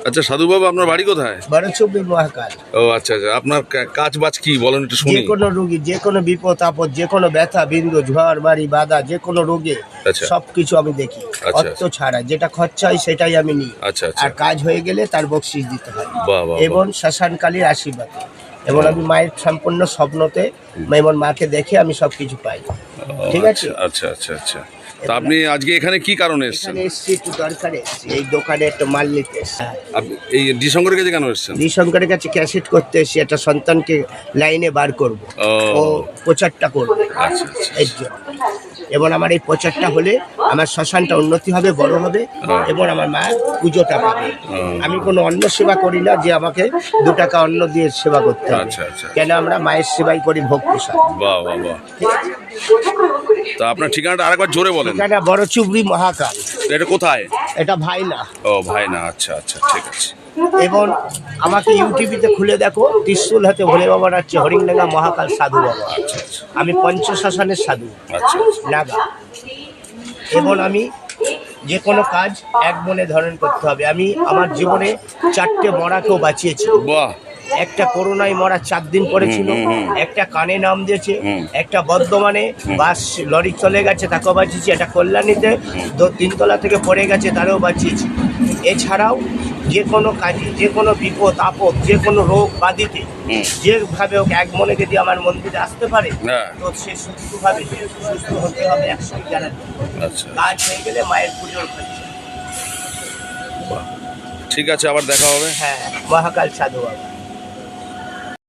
আচ্ছা সাধু বাবা, আপনার বাড়ি কোথায়? বড়চুবড়ি মহাকাল। ও আচ্ছা আচ্ছা, আপনার কাজ বাজ কি বলেন একটু শুনি। যে কোনো রোগী, যে কোনো বিপদ আপদ, যে কোনো ব্যথা বিন্দু, ঝড় বাড়ি বাধা, যে কোনো রোগে আচ্ছা। সবকিছু আমি দেখি। আচ্ছা, অর্থ ছাড়া যেটা খরচা হয় সেটাই আমি নিই। আচ্ছা আচ্ছা। আর কাজ হয়ে গেলে তার বকশিস দিতে হয় বাহ বাহ এবং শ্মশানকালীর আশীর্বাদ। এবং আমি মায়ের সম্পূর্ণ স্বপ্নতে যেমন মাকে দেখে আমি সবকিছু পাই। ঠিক আছে। আচ্ছা আচ্ছা আচ্ছা। তা আপনি আজকে এখানে কি কারণে এসেছেন? এখানে এসছি একটু দরকারে এসছি, এই দোকানে একটু মাল নিতে এসছি। আপনি এই ডিশঙ্করের কাছে কেন এসেছেন? নিঃসংকরের কাছে ক্যাসেট করতে এসছি, একটা সন্তানকে লাইনে বার করবো, ও ও প্রচারটা করবে আচ্ছা আচ্ছা। এর জন্য। এবং আমার এই প্রচারটা হলে আমার শ্মশানটা উন্নতি হবে, বড় হবে এবং আমার মায়ের পুজোটা পাবে। আমি কোনো অন্ন সেবা করি না যে আমাকে 2 টাকা অন্ন দিয়ে সেবা করতে হবে। আচ্ছা আচ্ছা। কেন আমরা মায়ের সেবাই করি ভোগ প্রসাদ। বাহ বাহ বাহ। তা আপনার ঠিকানাটা আরেকবার জোরে বলেন। এখানে বড়চুবড়ি মহাকাল। এটা কোথায়? এটা ভাই না। ও ভাই না, আচ্ছা আচ্ছা ঠিক আছে। এবং আমাকে ইউটিউবিতে খুলে দেখো, ত্রিশুল হাতে ভোলে বাবা নাচছে, হরিণডাঙ্গা মহাকাল সাধু বাবা। আচ্ছা আচ্ছা আমি পঞ্চশাসনের সাধু আচ্ছা নাগা। এবং আমি যে কোনো কাজ এক মনে ধারণ করতে হবে। আমি আমার জীবনে 4টে মরাকেও বাঁচিয়েছি। বাহ। একটা করোনায় মরা 4 দিন পরে ছিল, একটা কানে নাম দিয়েছে, একটা বর্ধমানে বাস লরি চলে গেছে তাকেও বাঁচিয়েছি, একটা কল্যাণীতে 3 তলা থেকে পড়ে গেছে তারও বাঁচিয়েছি। এছাড়াও যে কোনো কাজে, যে কোনো বিপদ আপদ, যে কোনো রোগ বাদিতে যেভাবে হোক এক মনে যদি আমার মন্দিরে আসতে পারে তো সে সুস্থভাবে সুস্থ হতে হবে 100 জানাতে। আচ্ছা কাজ হয়ে গেলে মায়ের পুজোর খরচা। ঠিক আছে, আবার দেখা হবে। হ্যাঁ, মহাকাল সাধু বাবা।